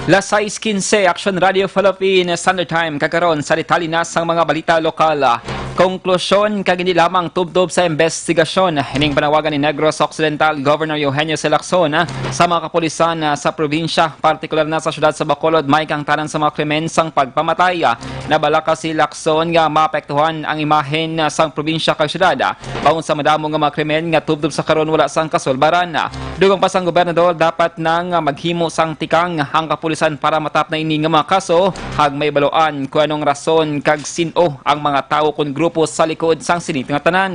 Las 6:15, Aksyon Radio Philippines Standard Time, kakaroon sa detalye sang mga balita lokal. Konklusyon, kagini lamang tubtob sa investigasyon. Hining panawagan ni Negros Occidental Governor Eugenio Salazar sa mga kapulisan sa probinsya, partikular na sa syudad sa Bacolod, may kang tanan sa mga krimen sang pagpamatay. Nabalaka si Lacson nga maapektuhan ang imahen sang probinsya kag syudad. Baon sa madamo nga mga krimen nga tubtob sa karon wala sang kasulbaran. Dugang pa sang gobernador dapat nang maghimo sang tikang ang kapulisan para matap na ini nga mga kaso, hag may baloan kung anong rason kag sino ang mga tao kun grupo sa likod sang sinit nga tanan.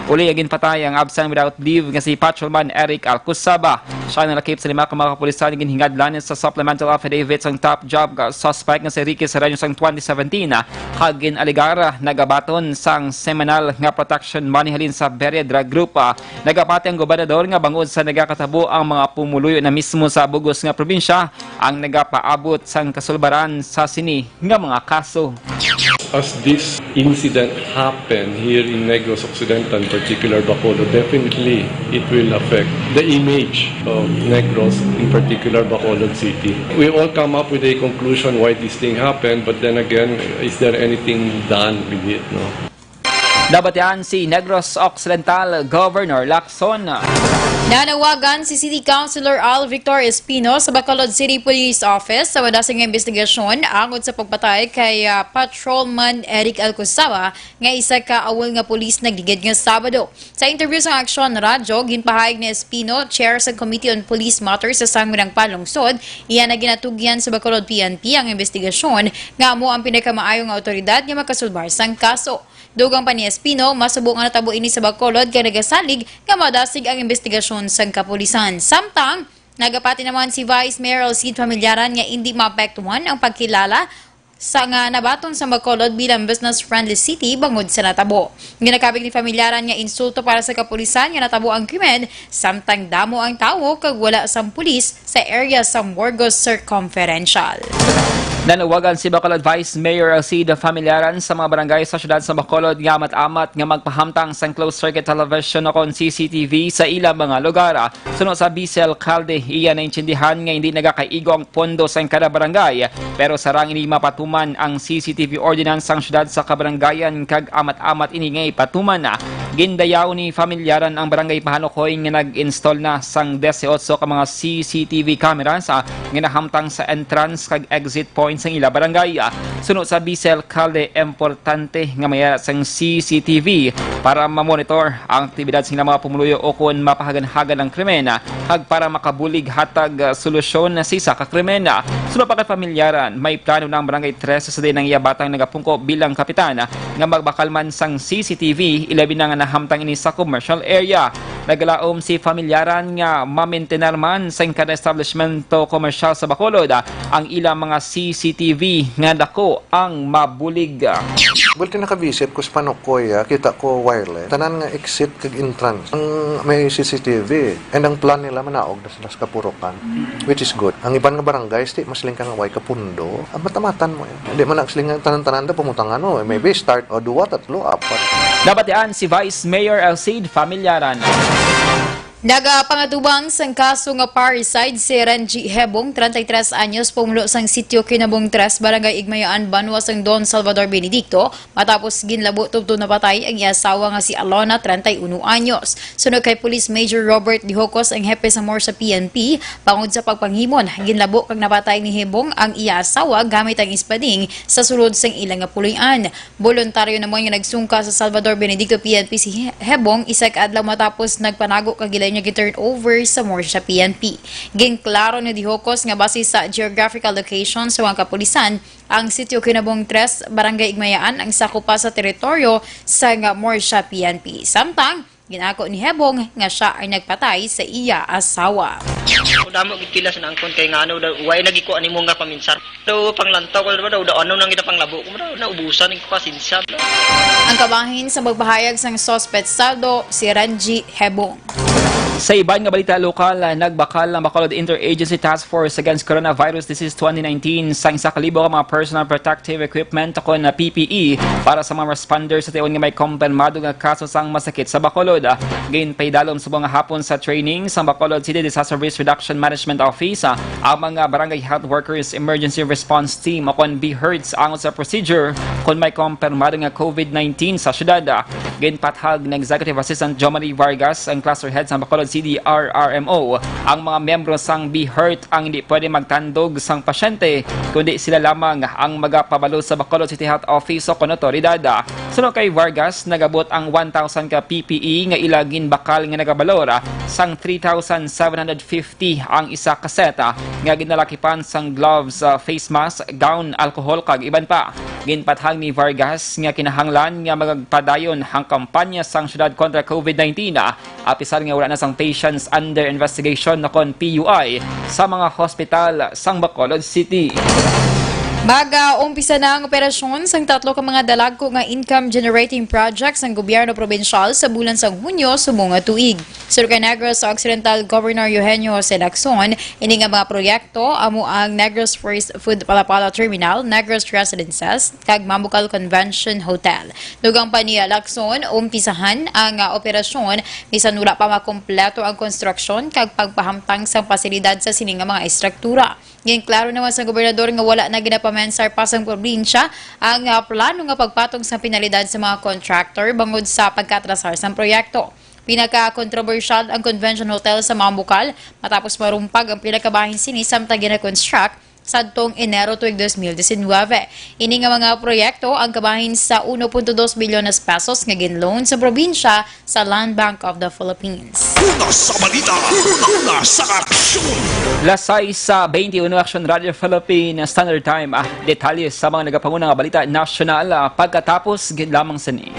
Uli agin patay ang absent without leave nga si Patrolman Eric Alcusaba. Siya nalakip sa 5 ka mga kapulisan nga hingadlanan sa supplemental affidavit sang top job suspect nga si Ricky Serrano sang 2017 hagin aligara nagabaton sang seminal nga protection money halin sa Beria Drug Group. Nagapati ang gobernador nga bangod sa nagakatabo ang mga pumuluyo na mismo sa bugos nga probinsya ang nagapaabot sang kasulbaran sa sini nga mga kaso. As this incident happened here in Negros Occidental, in particular Bacolod, definitely it will affect the image of Negros, in particular Bacolod City. We all come up with a conclusion why this thing happened, but then again, is there anything done with it? No? Nabatian si Negros Occidental Governor Lacson. Nanawagan si City Councilor Al Victor Espino sa Bacolod City Police Office sa wadasing investigasyon angod sa pagpatay kay Patrolman Eric Alcusaba nga isa ka awol nga pulis nagligid nga Sabado. Sa interview sa Aksyon Radio, ginpahayag ni Espino, chair sa Committee on Police Matters sa Sangguniang Palungsod, iyan na ginatugyan sa Bacolod PNP ang investigasyon nga amo ang pinakamaayong autoridad nga makasulbar sang kaso. Dugang pa ni Espino, masubo nga natabo ini sa Bacolod kay nagasalig nga madasig ang investigasyon sa kapulisan. Samtang, nagapati naman si Vice Mayor Alcid Familyaran nga hindi maapektuhan ang pagkilala sa nga nabaton sa Bacolod bilang business-friendly city bangod sa natabo. Ginakabig ni Familyaran nga insulto para sa kapulisan nga natabo ang krimen, samtang damo ang tawo kag wala sang pulis sa area sa Morgos Circumferential. Nanawagan si Bacolod Vice Mayor Alcid Familyaran sa mga barangay sa syudad sa Bacolod nga amat-amat nga magpahamtang sang closed-circuit television o kon CCTV sa ilang mga lugar. Sunod sa Vice Alcalde, iya naintindihan nga hindi nagakaigo ang pondo sa kada barangay, pero sarang ini mapatuman ang CCTV ordinance sang syudad sa kabarangayan kag amat-amat ini nga ipatuman. Gindayaw ni Familyaran ang barangay Pahanokoy nga nag-install na sang 18 ka mga CCTV cameras nga nahamtang sa entrance kag exit point sa ila barangay. Sunod sa Vice Alcalde, importante nga maya sang CCTV para mamonitor ang aktibidad sa mga pumuluyo o kung mapahagan-hagan ng krimen hag para makabulig hatag solusyon sa isa ka krimen. Sunod pa kay Familyaran, may plano ng barangay 3 sa din ng iya batang nagapungko bilang kapitan nga magbakalman sang CCTV ilabi na nga nahamtang ini sa commercial area. Naglaom si Familyaran nga ma-maintainer man sa kada establishmento komersyal sa Bacolod ang ilang mga CCTV nga dako ang mabulig. Bulti nakavisit ko sa Panokoy, kita ko wireless. Tanan nga exit kag entrance. Ang may CCTV. And ang plan nila manaog na sila sa kapurukan, which is good. Ang iban nga barangays, di masling ka nga way kapundo. Matamatan mo yan. Hindi man nagsling tanan-tanan da pumutangan mo. Maybe start o 2, 3, 4. Nabatian si Vice Mayor Alcid Familyaran. Nagapangatubang sang kaso nga parricide si Renji Hebong, 33 anyos, pumulo sang sitio Kinabong 3, Barangay Igmayaan, Banwa sang Don Salvador Benedicto, matapos ginlabo tubto na patay ang iasawa nga si Alona, 31 anyos. Sunod kay Police Major Robert Dihocos, ang hepe sa MOR sa PNP, pangod sa pagpanghimon, ginlabo kag napatay ni Hebong ang iasawa gamit ang ispading sa sulod sang ilang nga puloy-an. Voluntaryo naman nga nagsungka sa Salvador Benedicto PNP si Hebong, isa ka adlaw matapos nagpanago kag niya gi-turn over sa MOR sa PNP. Ginklaro ni Dihocos nga base sa geographical location sa mga kapulisan, ang sitio Kinabong 3, Barangay Igmayaan ang sakupa sa teritoryo sa MOR sa PNP. Samtang, ginako ni Hebong nga siya ay nagpatay sa iya asawa. Damo gitila sa nangkon kay ngano daw way nagiko animo nga paminsar. Daw panglantaw ko daw ano nang panglabo ko daw naubusan ng pasinsa. Ang kabahin sa magbahayag sang suspect saldo si Renji Hebong. Sa iban nga balita lokal, nagbakal ng Bacolod Interagency Task Force Against Coronavirus Disease 2019 sa 1,000 ka mga personal protective equipment o na PPE para sa mga responders sa tiyon nga may kumpirmado nga kaso sang masakit sa Bacolod. Gain paidalom sa mga hapon sa training sa Bacolod City Disaster Risk Reduction Management Office ang mga barangay health workers emergency response team o kon BHERTS angon sa procedure kung may kumpirmado nga COVID-19 sa syudad. Gain pathag ng Executive Assistant Jomari Vargas ang cluster head sa Bacolod City RRMO. Ang mga membro sang BHERT ang hindi pwede magtandog sang pasyente kundi sila lamang ang magapabalo sa Bacolod City Health Office o kon otoridad. Sunod kay Vargas, nagabot ang 1,000 ka PPE nga ilagin bakal nga nagabalor sang 3,750 ang isa ka set nga ginalakipan sang gloves, face mask, gown, alcohol kag iban pa. Ginpathag ni Vargas nga kinahanglan nga magpadayon ang kampanya sang syudad kontra COVID-19 apisan nga wala na sang patients under investigation na kon PUI sa mga hospital sang Bacolod City. Baga, umpisa na ang operasyon sang 3 ka mga dalagko nga income-generating projects ng gobyerno probinsyal sa bulan sang Hunyo subong nga tuig. Sur kay Negros sa Occidental Governor Eugenio Jose Aksyon, ini nga mga proyekto amo ang Negros First Food Palapala Terminal, Negros Residences, kag Mambucal Convention Hotel. Dugang pa ni Aksyon, umpisahan ang operasyon bisan wala pa makumpleto ang konstruksyon kag pagpahamtang sang pasilidad sa sining nga mga estruktura. Ngayon, klaro naman sa gobernador nga wala na ginapamensar pa sa probinsya ang plano nga pagpatong sa penalidad sa mga contractor bangod sa pagkatrasar sa proyekto. Pinaka-controversial ang Convention Hotel sa Mambucal matapos marumpag ang pinakabahin sini samtang gina-construct sadtong Enero tuig 2019. Ini nga mga proyekto ang kabahin sa 1.2 bilyon pesos nga ginloan sa probinsya sa Land Bank of the Philippines. Una sa balita, una sa aksyon. Lasay sa 21 Aksyon Radio Philippine Standard Time. Detalye sa mga nagapangunang balita nasyonal pagkatapos lamang sa ni.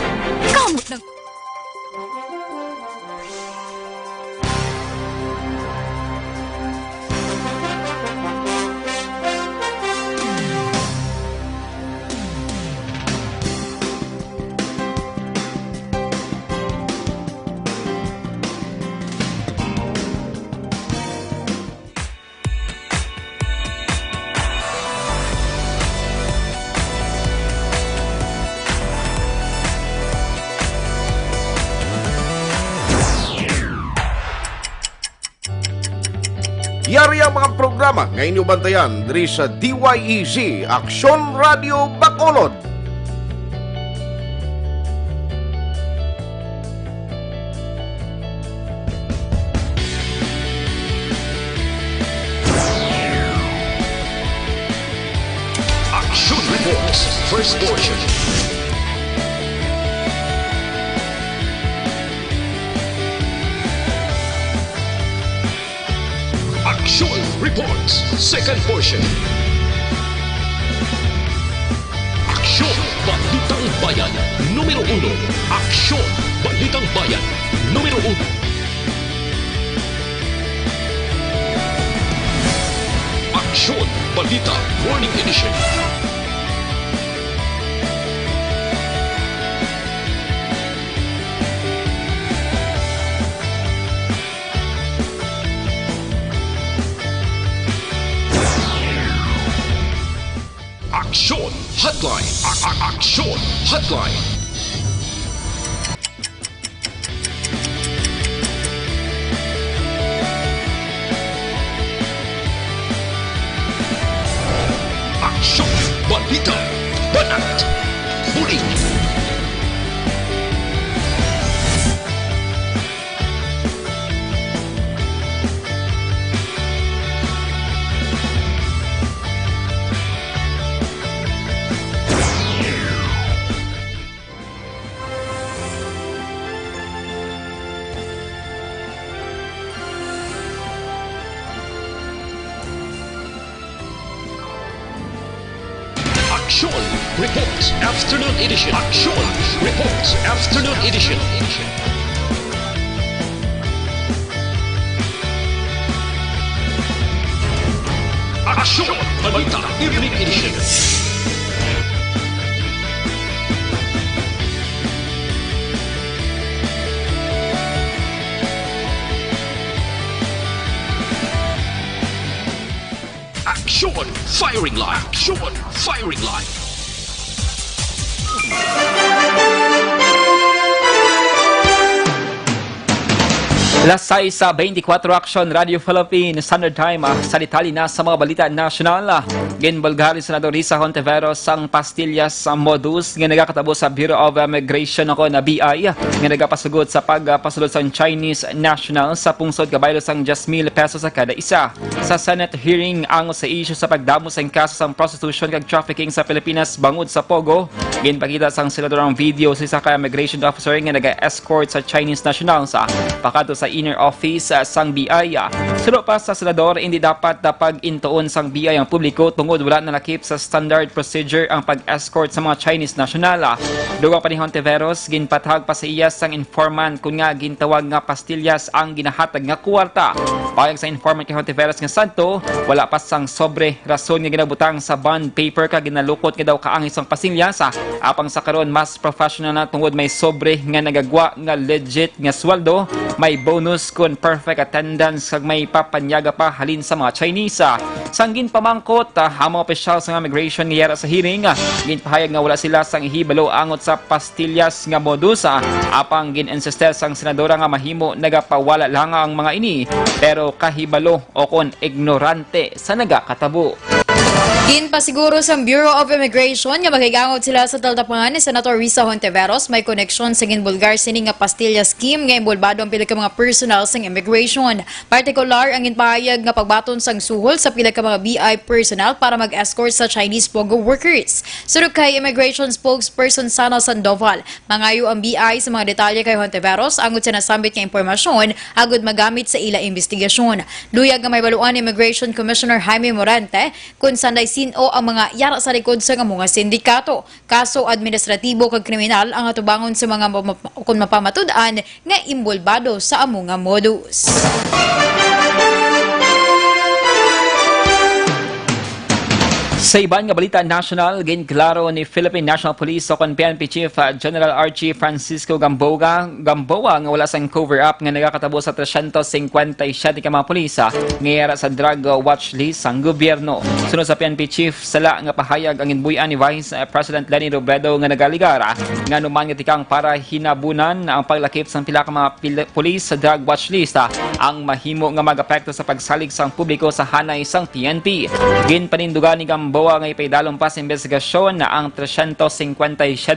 Yari ang mga programa nga inyong bantayan diri sa DYEZ Aksyon Radio Bacolod. Aksyon Reports, first portion. Aksyon Reports, second portion. Aksyon Balitang Bayan, numero 1. Aksyon Balitang Bayan, numero 1. Aksyon Balita Morning Edition. Aksyon Hotline. Aksyon Hotline. Aksyon Balita Banat Huli. Aksyon Reports Afternoon Edition. Aksyon Reports Afternoon Edition. Aksyon Balita Evening Edition. Aksyon! Firing line! Aksyon! Firing line! Lasay sa 24 Aksyon Radio Philippines Standard Time sa detalye na sa mga balita nasyonal. Ginbulgar ni Senador Risa Hontiveros ang pastillas sa modus nga nagakatabo sa Bureau of Immigration ako na BI nga nagapasugod sa pagpasulod sa Chinese national sa pungsod kabaylo sang 10,000 pesos sa kada isa. Sa Senate hearing ang sa issue sa pagdamo sa kaso sa prostitution kag trafficking sa Pilipinas bangod sa Pogo, ginpakita sang senador ang video sa immigration officer nga naga-escort sa Chinese national sa pakato sa inner office sang BI. Sulo pa sa senador, hindi dapat pag-intuon sang BI ang publiko tungod wala na nakip sa standard procedure ang pag-escort sa mga Chinese national. Dugang pa ni Hontiveros, ginpatahag pa sa iya sang informant kung nga gintawag nga pastillas ang ginahatag nga kuwarta. Payag sa informant kay Hontiveros nga santo, wala pa sang sobre rason nga ginabutang sa bond paper ka ginalukot nga daw kaangis ang pastillas. Apang sa karon mas professional na tungod may sobre nga nagagwa nga legit nga sweldo, may bonus kun perfect attendance kag may papanyaga pa halin sa mga Chinese. Sanggin pamangkot ang mga opisyal sa immigration nga sa hearing, ginpahayag nga wala sila sang ihibalo angot sa pastillas nga modus. Apang gin-insiste sang senadora nga mahimo nagapawala lang ang mga ini pero kahibalo o kon ignorante sa nagakatabo. Ginpasiguro sa Bureau of Immigration nga magigangot sila sa taltapangan ni Senator Risa Hontiveros may koneksyon sa ginbulgar sini nga pastilla scheme nga involbado ang pila ka mga personal sa immigration. Partikular ang ginpahayag nga pagbaton sang suhol sa pila ka mga BI personnel para mag-escort sa Chinese Pogo workers. Sunod kay immigration spokesperson Sana Sandoval, mangayo ang BI sa mga detalye kay Hontiveros angot sa nasambit nga impormasyon agud magamit sa ila investigasyon. Luyag nga may baluan ni Immigration Commissioner Jaime Morante kung sanday sino ang mga yara sa likod sa mga sindikato. Kaso administratibo kag kriminal ang atubangon sa mga kung mapamatud-an nga imbolbado sa amo nga modus. Sa iban nga balita national, ginklaro ni Philippine National Police o PNP Chief General Archie Francisco Gamboa nga wala sang cover-up nga nagakatabo sa 357 ka mga pulisa ngayara sa drug watch list sang gobyerno. Sunod sa PNP Chief, sala nga pahayag ang inbuyan ni Vice President Lenny Robredo nga nagaligara nga numan nga tikang para hinabunan ang paglakip sang pila ka mga pulis sa drug watch list ang mahimo nga mag-apekto sa pagsalig sang publiko sa hanay sang PNP. Ginpanindugan ni Gamboa nga ipaidalong pa sa investigasyon na ang 357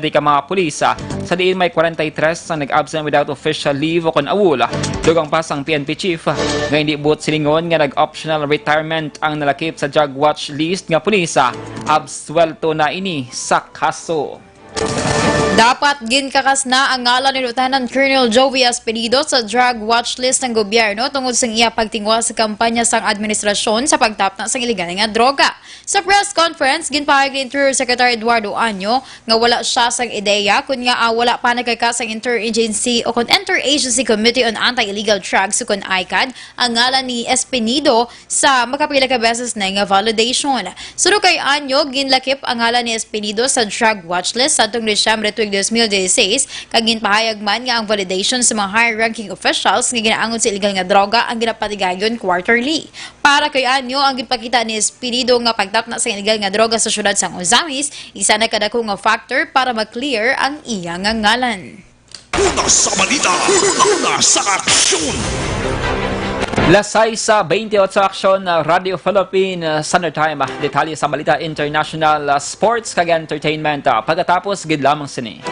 ka mga pulisa sa diin may 43 ang nag-absent without official leave o kon awula. Dugang pa sang PNP chief nga hindi buot silingon nga nag-optional retirement ang nalakip sa drug watch list nga pulisa, absuelto na ini sa kaso. Dapat ginkakas na ang ngalan ni Lieutenant Colonel Joey Espinido sa drug watch list ng gobyerno tungod sa iya pagtingwa sa kampanya sang administrasyon sa pagtapna sa iligal nga droga. Sa press conference, ginpahayag ni Interior Secretary Eduardo Año nga wala siya sang ideya kun nga wala pa nagkakas ang Interagency o Interagency Committee on Anti-Illegal Drugs o kon ICAD ang ngalan ni Espinido sa makapila ka beses na nga validation. Suro kay Año, ginlakip ang ngalan ni Espinido sa drug watch list sa atong Disyembre 2016 kag ginpahayag man nga ang validation sa mga high-ranking officials nga ginaangon sa illegal nga droga ang ginapatigayon quarterly. Para kay Anyo, ang ginpakita ni Espirido nga pagtapna sa illegal nga droga sa syudad sang Ozamis, isa na kadako nga factor para mag-clear ang iya nga ngalan. Una sa balita, una sa aksyon! Lasay sa 28 Aksyon Radio Philippines Standard Time. Detalye sa balita international sports kag entertainment. Pagkatapos, gid lamang sini.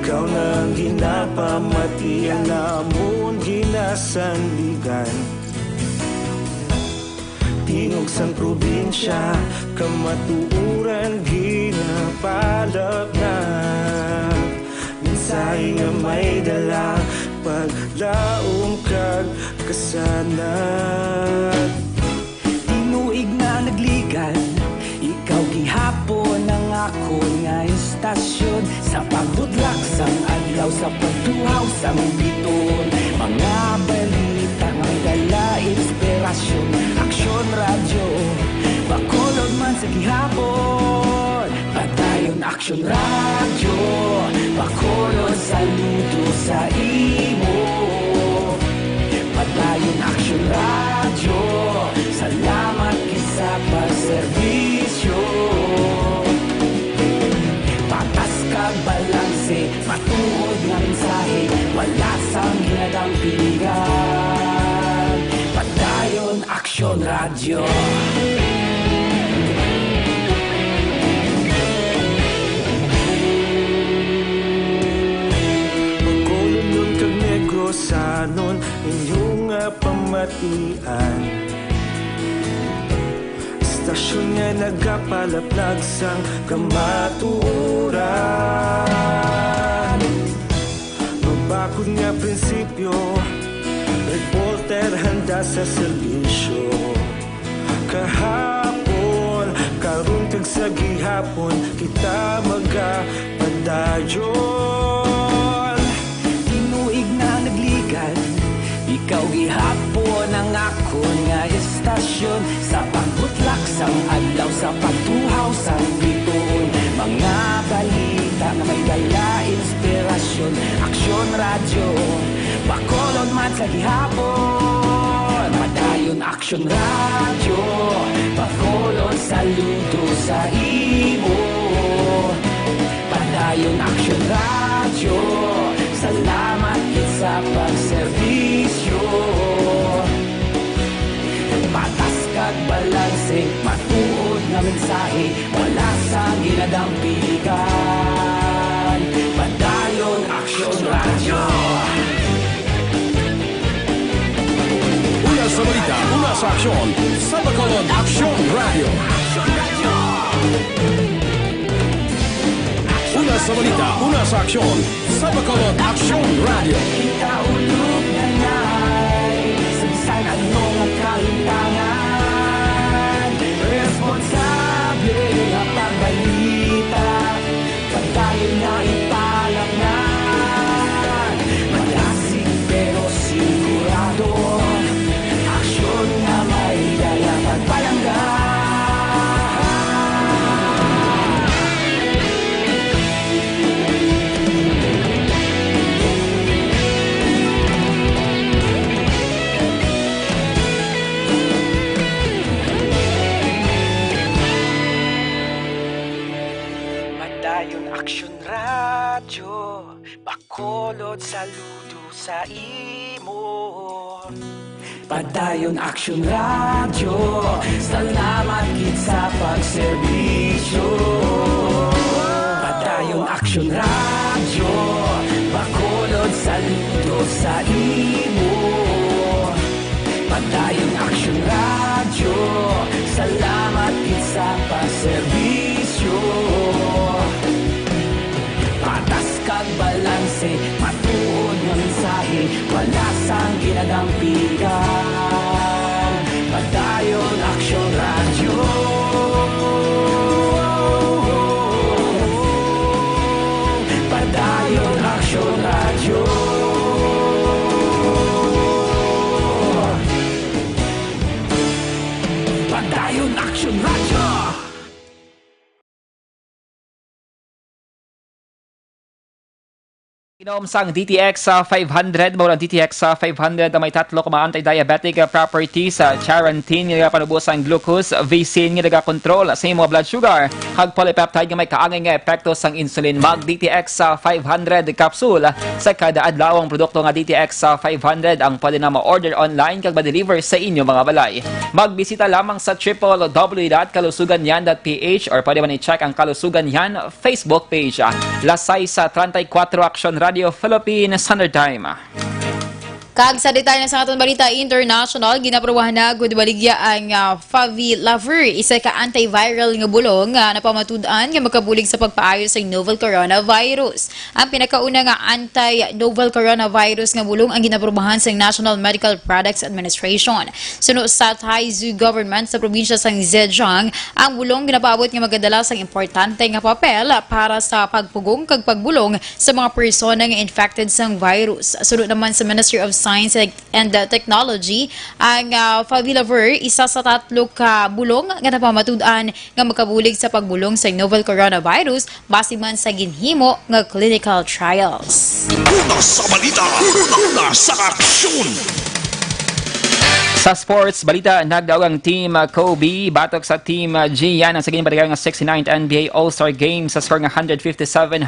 Ikaw nang ginapamati ang namon ginasandigan. tingog sang probinsya, kamatuuran ginapalap na. Minsay nga may dala, paglaom kag kasanat. Tinuig na nagligan, ikaw gihapon ang ako nga istasyon. Sa pagbudlak sang adlaw, sa pagtuhaw sang biton, mga balita nga dala inspirasyon. Aksyon radyo, bakolod man sa gihapon. Padayon Aksyon radyo, bakolod saludo sa imo. Padayon Aksyon radyo, salamat kisa pagserbisyo. Patas kag balanse, matuod nga mensahe, wala sang hinadampingan. Padayon Aksyon radyo. Pagkolon kag negosanon, inyong nga pamatian. Istasyon nga nagapalaplag sang kamatuuran. Magbakod nga prinsipyo, reporter handa sa serbisyo. Kahapon, karon kag sa gihapon, kita magapadayon. Tinuig na nagligan, ikaw gihapon ang ako nga istasyon. Sa pagbutlak sang adlaw, sa pagtuhaw sang biton, mga balita na may dala inspirasyon. Aksyon radyo, bakolod man sa gihapon. Padayon Aksyon radyo, bakolod saludo sa imo. Padayon Aksyon radyo, salamat sa pagserbisyo. Patas kag balanse, matuod nga mensahe, wala sa ginadampigan. Padayon Aksyon radyo. Una sa balita, una sa aksyon, sa Bacolod Aksyon Radio. Una sa balita, una sa aksyon, sa Bacolod Aksyon Radio. Kita ulog na na'y sabisan ano nga kalintangan. Responsable nga pagbalita, pagdayon na ipalang na. Malasig pero sigurado, aksyon nga may dala pagpalanggan. Padayon Aksyon radyo, bakolod saludo sa imo. Padayon Aksyon radyo, salamat gid sa pagserbisyo. Padayon Aksyon radyo, bakolod saludo sa imo. Padayon Aksyon radyo, salamat gid sa pagserbisyo. Patas kag balanse, matuod nga mensahe, wala sang ginadampigan. Padayon Aksyon radyo. Padayon Aksyon radyo. Padayon Aksyon radyo. Inom sang DTX 500, maulang DTX 500 na may tatlo ka mga anti-diabetic properties sa charantine nga panubos ang glucose, vicin nga nagakontrol sa imong blood sugar, kag polypeptide nga may kaangay nga epekto sang insulin. Mag DTX 500 capsule sa kada adlaw ang produkto nga DTX 500 ang pwede na ma-order online kag ma-deliver sa inyo mga balay. Magbisita lamang sa www.kalusuganyan.ph or pwede man i-check ang Kalusugan Yan Facebook page. Lasay sa 34 Aksyon Radio Philippines Standard Time. Kag sa detalye sa aton balita international, ginaprobahan na gud baligya ang Favilavir, isa ka antiviral nga bulong nga napamatud-an nga makabulig sa pagpaayo sa novel coronavirus. Ang pinakauna nga anti-novel coronavirus nga bulong ang ginaprobahan sa National Medical Products Administration. Sunod sa Taizu government sa probinsya sa Zhejiang, ang bulong ginapaabot nga magadala sang importante nga papel para sa pagpugong kag pagbulong sa mga persona nga infected sang virus. Sunod naman sa Ministry of Science and Technology, ang Favilavir isa sa 3 ka bulong nga napamatud-an nga makabulig sa pagbulong sa novel coronavirus base man sa ginhimo nga clinical trials. Una sa balita, una sa aksyon. Sa sports, balita, nagdaog ang Team Kobe batok sa Team Gian ang saging barangay nga 69th NBA All-Star Game sa score nga 157-155.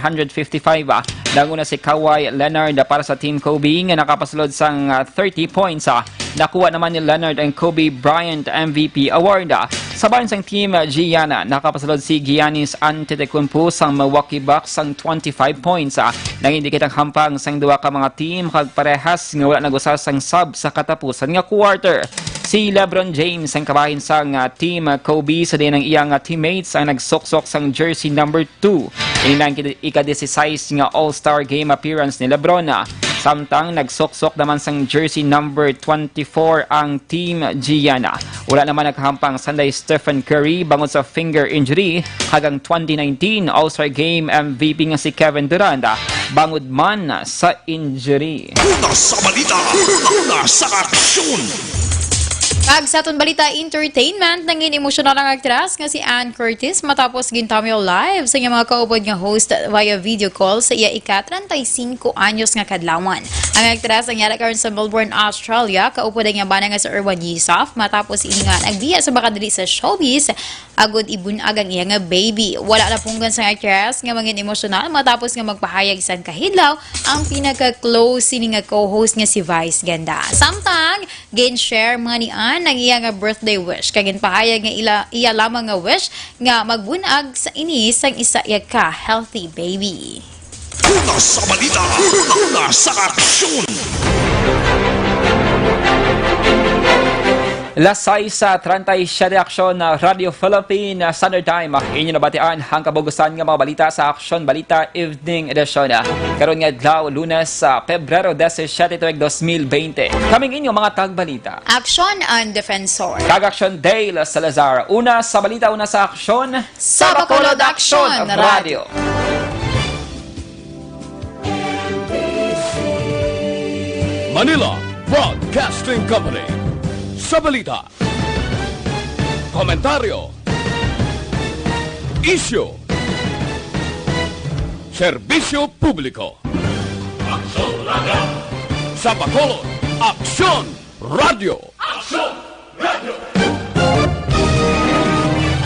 Nanguna si Kawhi Leonard para sa Team Kobe nga nakapasulod sang 30 points. Nakuha naman ni Leonard ang Kobe Bryant MVP Award. Sabayan sang Team Gianna, nakapasulod si Giannis Antetokounmpo sang Milwaukee Bucks sang 25 points. Nangindikit ang hampang sang duwa ka mga team kag parehas nga wala nag-usa sang sub sa katapusan nga quarter. Si LeBron James ang kabahin sang Team Kobe sa din ng iyang teammates ang nagsoksok sang jersey number 2. Inilang ika-16 nga All-Star Game appearance ni LeBron. Samtang nagsoksok naman sang jersey number 24 ang Team Gianna. Wala naman naghampang Sunday Stephen Curry bangod sa finger injury hanggang 2019 All-Star Game MVP nga si Kevin Durant bangod man sa injury. Una sa balita, una sa aksyon. Kag sa aton balita entertainment, nangin emosyonal ang aktras nga si Ann Curtis matapos gintamyo live sa iyang mga kaupod nga host via video call sa iya ika-35 anyos nga kadlawan. Ang aktras ang yara karon sa Melbourne, Australia, kaupod ang bana nga sa Urban Yusuf matapos ini nga nagbiya sa makadali sa showbiz agod ibunag ang iya nga baby. Wala na punggan sa aktras nga mangin emosyonal matapos nga magpahayag sang kahidlaw ang pinaka-close sini nga co-host nga si Vice Ganda. Samtang gin-share money ang iya nga birthday wish kagin pahayag nga iya lamang nga wish nga magbunag sa inis sang isa ka healthy baby. Una sa balita, una sa aksyon. Lasay sa 37 aksyon na Radio Philippine Standard Time. Inyo nabatian ang kabugusan nga mga balita sa Aksyon Balita Evening Edition. Karon nga adlaw Lunes sa Pebrero 17, 2020. Kaming inyo mga tagbalita. Aksyon ang Defensor. Kag-Aksyon Dale Salazar. Una sa balita, una sa aksyon. Sa Bacolod Aksyon Radio. Manila Broadcasting Company. Sa balita, komentaryo, isyu, serbisyo publiko. Aksyon Radio. Sa Bacolod, Aksyon Radio. Aksyon!